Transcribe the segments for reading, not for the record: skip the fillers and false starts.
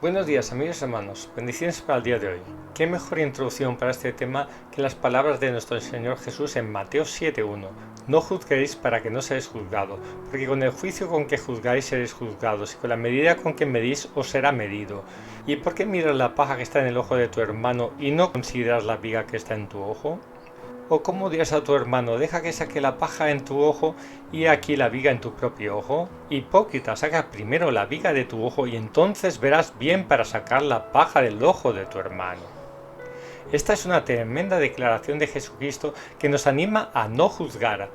Buenos días amigos y hermanos, bendiciones para el día de hoy. Qué mejor introducción para este tema que las palabras de nuestro Señor Jesús en Mateo 7:1. No juzguéis para que no seáis juzgados, porque con el juicio con que juzgáis seréis juzgados, y con la medida con que medís os será medido. ¿Y por qué miras la paja que está en el ojo de tu hermano y no consideras la viga que está en tu ojo? ¿O cómo dirás a tu hermano, deja que saque la paja en tu ojo y aquí la viga en tu propio ojo? Hipócrita, saca primero la viga de tu ojo y entonces verás bien para sacar la paja del ojo de tu hermano. Esta es una tremenda declaración de Jesucristo que nos anima a no juzgar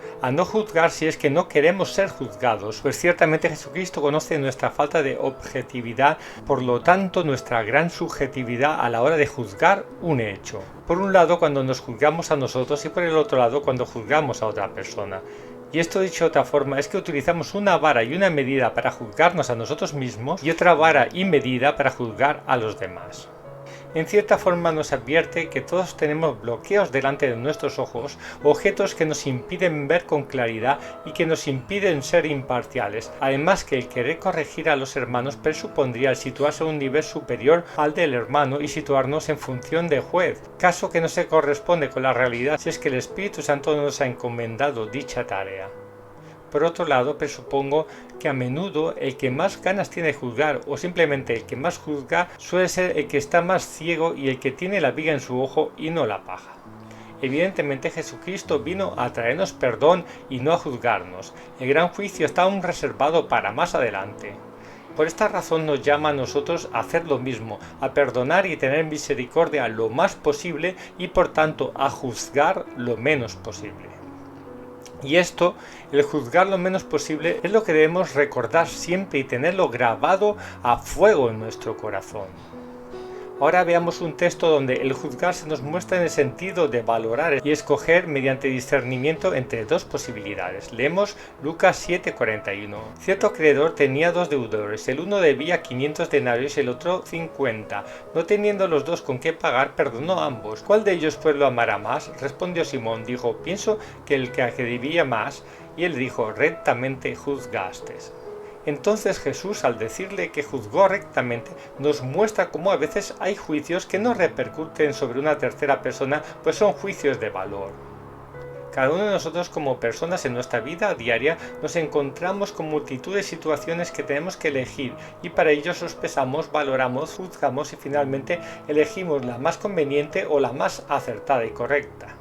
si es que no queremos ser juzgados, pues ciertamente Jesucristo conoce nuestra falta de objetividad, por lo tanto nuestra gran subjetividad a la hora de juzgar un hecho. Por un lado cuando nos juzgamos a nosotros y por el otro lado cuando juzgamos a otra persona. Y esto dicho de otra forma es que utilizamos una vara y una medida para juzgarnos a nosotros mismos y otra vara y medida para juzgar a los demás. En cierta forma nos advierte que todos tenemos bloqueos delante de nuestros ojos, objetos que nos impiden ver con claridad y que nos impiden ser imparciales, además que el querer corregir a los hermanos presupondría el situarse a un nivel superior al del hermano y situarnos en función de juez, caso que no se corresponde con la realidad si es que el Espíritu Santo nos ha encomendado dicha tarea. Por otro lado, presupongo que a menudo el que más ganas tiene de juzgar o simplemente el que más juzga suele ser el que está más ciego y el que tiene la viga en su ojo y no la paja. Evidentemente Jesucristo vino a traernos perdón y no a juzgarnos. El gran juicio está aún reservado para más adelante. Por esta razón nos llama a nosotros a hacer lo mismo, a perdonar y tener misericordia lo más posible y por tanto a juzgar lo menos posible. Y esto, el juzgar lo menos posible, es lo que debemos recordar siempre y tenerlo grabado a fuego en nuestro corazón. Ahora veamos un texto donde el juzgar se nos muestra en el sentido de valorar y escoger mediante discernimiento entre dos posibilidades. Leemos Lucas 7:41. Cierto acreedor tenía dos deudores, el uno debía 500 denarios y el otro 50. No teniendo los dos con qué pagar, perdonó a ambos. ¿Cuál de ellos pues lo amará más? Respondió Simón, dijo, pienso que el que debía más, y él dijo, rectamente juzgaste. Entonces Jesús, al decirle que juzgó rectamente, nos muestra cómo a veces hay juicios que no repercuten sobre una tercera persona, pues son juicios de valor. Cada uno de nosotros como personas en nuestra vida diaria nos encontramos con multitud de situaciones que tenemos que elegir y para ello sospechamos, valoramos, juzgamos y finalmente elegimos la más conveniente o la más acertada y correcta.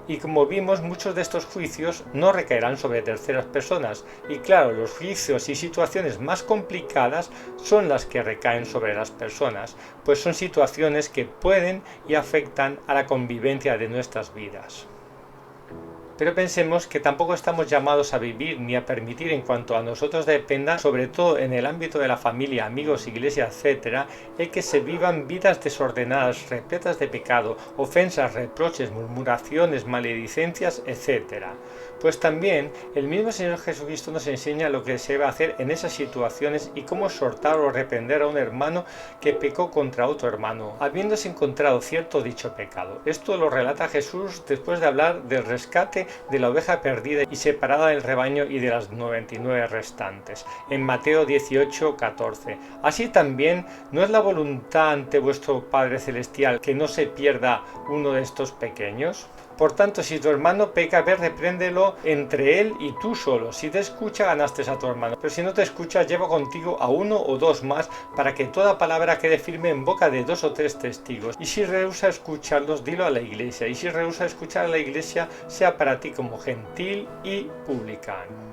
Y como vimos, muchos de estos juicios no recaerán sobre terceras personas. Y claro, los juicios y situaciones más complicadas son las que recaen sobre las personas, pues son situaciones que pueden y afectan a la convivencia de nuestras vidas. Pero pensemos que tampoco estamos llamados a vivir ni a permitir en cuanto a nosotros dependa, sobre todo en el ámbito de la familia, amigos, iglesia, etc., el que se vivan vidas desordenadas, repletas de pecado, ofensas, reproches, murmuraciones, maledicencias, etc. Pues también el mismo Señor Jesucristo nos enseña lo que se debe hacer en esas situaciones y cómo exhortar o reprender a un hermano que pecó contra otro hermano, habiéndose encontrado cierto dicho pecado. Esto lo relata Jesús después de hablar del rescate de la oveja perdida y separada del rebaño y de las 99 restantes, en Mateo 18:14. Así también, ¿no es la voluntad ante vuestro Padre Celestial que no se pierda uno de estos pequeños? Por tanto, si tu hermano peca, ve, repréndelo entre él y tú solo. Si te escucha, ganaste a tu hermano. Pero si no te escucha, lleva contigo a uno o dos más, para que toda palabra quede firme en boca de 2 o 3 testigos. Y si rehúsa escucharlos, dilo a la iglesia. Y si rehúsa escuchar a la iglesia, sea para ti como gentil y publicano.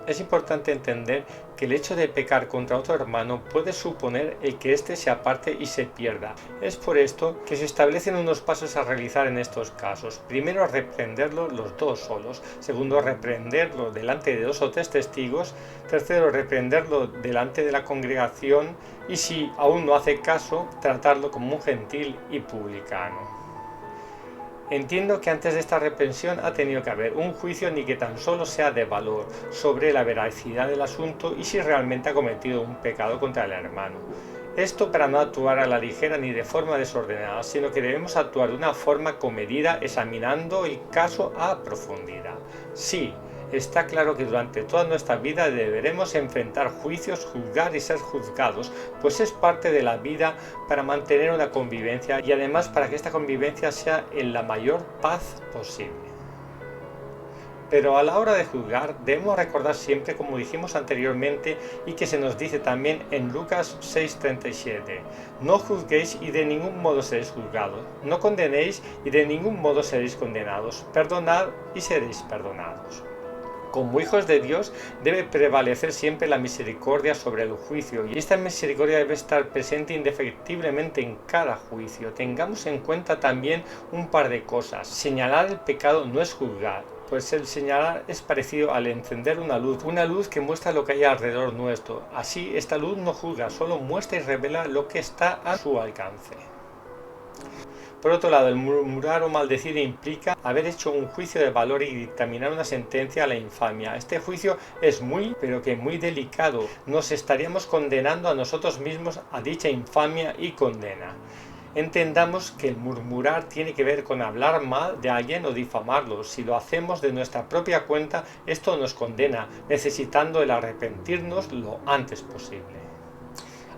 Es importante entender que el hecho de pecar contra otro hermano puede suponer el que éste se aparte y se pierda. Es por esto que se establecen unos pasos a realizar en estos casos. Primero, reprenderlo los dos solos. Segundo, reprenderlo delante de 2 o 3 testigos. Tercero, reprenderlo delante de la congregación. Y si aún no hace caso, tratarlo como un gentil y publicano. Entiendo que antes de esta reprensión ha tenido que haber un juicio ni que tan solo sea de valor sobre la veracidad del asunto y si realmente ha cometido un pecado contra el hermano. Esto para no actuar a la ligera ni de forma desordenada, sino que debemos actuar de una forma comedida, examinando el caso a profundidad. Sí, Está claro que durante toda nuestra vida deberemos enfrentar juicios, juzgar y ser juzgados, pues es parte de la vida para mantener una convivencia y además para que esta convivencia sea en la mayor paz posible. Pero a la hora de juzgar debemos recordar siempre, como dijimos anteriormente y que se nos dice también en Lucas 6:37, no juzguéis y de ningún modo seréis juzgados, no condenéis y de ningún modo seréis condenados, perdonad y seréis perdonados. Como hijos de Dios debe prevalecer siempre la misericordia sobre el juicio y esta misericordia debe estar presente indefectiblemente en cada juicio. Tengamos en cuenta también un par de cosas. Señalar el pecado no es juzgar, pues el señalar es parecido al encender una luz que muestra lo que hay alrededor nuestro. Así, esta luz no juzga, solo muestra y revela lo que está a su alcance. Por otro lado, el murmurar o maldecir implica haber hecho un juicio de valor y dictaminar una sentencia a la infamia. Este juicio es muy, pero que muy delicado. Nos estaríamos condenando a nosotros mismos a dicha infamia y condena. Entendamos que el murmurar tiene que ver con hablar mal de alguien o difamarlo. Si lo hacemos de nuestra propia cuenta, esto nos condena, necesitando el arrepentirnos lo antes posible.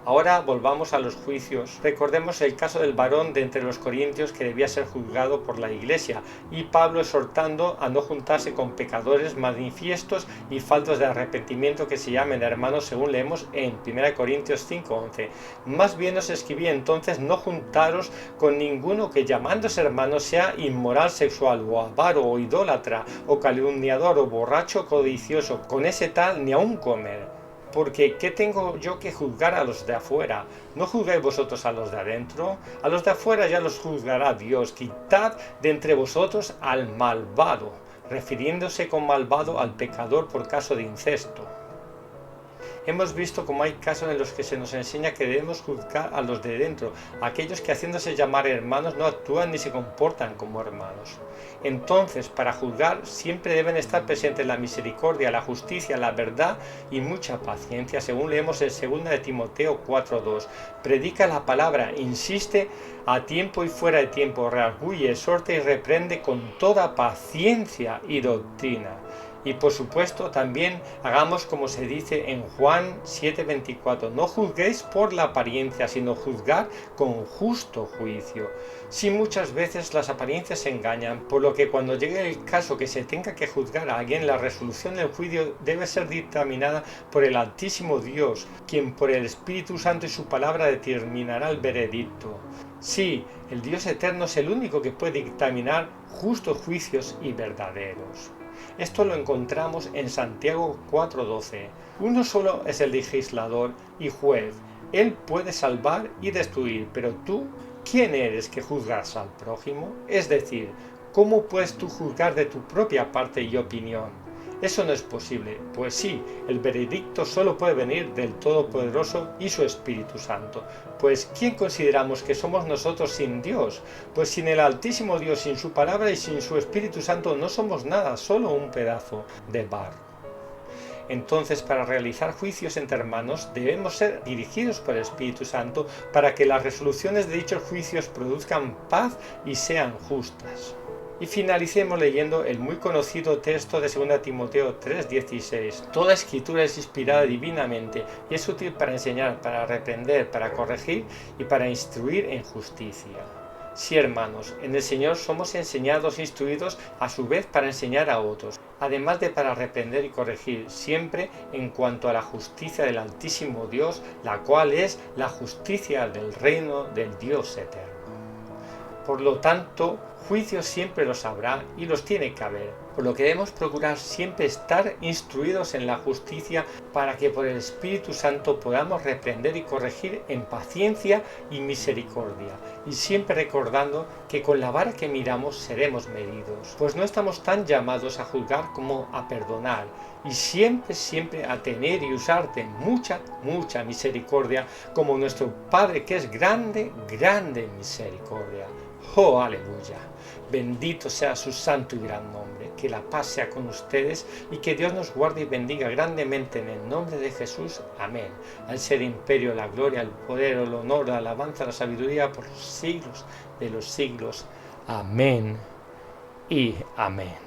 Ahora volvamos a los juicios. Recordemos el caso del varón de entre los corintios que debía ser juzgado por la iglesia y Pablo exhortando a no juntarse con pecadores manifiestos y faltos de arrepentimiento que se llamen hermanos, según leemos en 1 Corintios 5:11. Más bien os escribí entonces no juntaros con ninguno que llamándose hermano sea inmoral sexual o avaro o idólatra o calumniador o borracho codicioso, con ese tal ni aun comer. Porque ¿qué tengo yo que juzgar a los de afuera? ¿No juzgáis vosotros a los de adentro? A los de afuera ya los juzgará Dios. Quitad de entre vosotros al malvado, refiriéndose con malvado al pecador por caso de incesto. Hemos visto cómo hay casos en los que se nos enseña que debemos juzgar a los de dentro, aquellos que haciéndose llamar hermanos no actúan ni se comportan como hermanos. Entonces, para juzgar siempre deben estar presentes la misericordia, la justicia, la verdad y mucha paciencia, según leemos en 2 de Timoteo 4:2. Predica la palabra, insiste a tiempo y fuera de tiempo, redarguye, exhorta y reprende con toda paciencia y doctrina. Y por supuesto también hagamos como se dice en Juan 7:24, no juzguéis por la apariencia, sino juzgar con justo juicio. Sí, muchas veces las apariencias engañan, por lo que cuando llegue el caso que se tenga que juzgar a alguien, la resolución del juicio debe ser dictaminada por el Altísimo Dios, quien por el Espíritu Santo y su palabra determinará el veredicto. Sí, el Dios eterno es el único que puede dictaminar justos juicios y verdaderos. Esto lo encontramos en Santiago 4:12. Uno solo es el legislador y juez. Él puede salvar y destruir, pero tú, ¿quién eres que juzgas al prójimo? Es decir, ¿cómo puedes tú juzgar de tu propia parte y opinión? Eso no es posible, pues sí, el veredicto solo puede venir del Todopoderoso y su Espíritu Santo. Pues ¿quién consideramos que somos nosotros sin Dios? Pues sin el Altísimo Dios, sin su palabra y sin su Espíritu Santo no somos nada, solo un pedazo de barro. Entonces, para realizar juicios entre hermanos, debemos ser dirigidos por el Espíritu Santo para que las resoluciones de dichos juicios produzcan paz y sean justas. Y finalicemos leyendo el muy conocido texto de 2 Timoteo 3:16. Toda escritura es inspirada divinamente y es útil para enseñar, para reprender, para corregir y para instruir en justicia. Sí, hermanos, en el Señor somos enseñados e instruidos a su vez para enseñar a otros, además de para reprender y corregir, siempre en cuanto a la justicia del Altísimo Dios, la cual es la justicia del reino del Dios eterno. Por lo tanto, juicios siempre los habrá y los tiene que haber, por lo que debemos procurar siempre estar instruidos en la justicia para que por el Espíritu Santo podamos reprender y corregir en paciencia y misericordia, y siempre recordando que con la vara que miramos seremos medidos, pues no estamos tan llamados a juzgar como a perdonar, y siempre a tener y usar de mucha misericordia como nuestro Padre que es grande en misericordia. ¡Oh, aleluya! Bendito sea su santo y gran nombre. Que la paz sea con ustedes y que Dios nos guarde y bendiga grandemente en el nombre de Jesús. Amén. Al ser imperio, la gloria, el poder, el honor, la alabanza, la sabiduría por los siglos de los siglos. Amén y amén.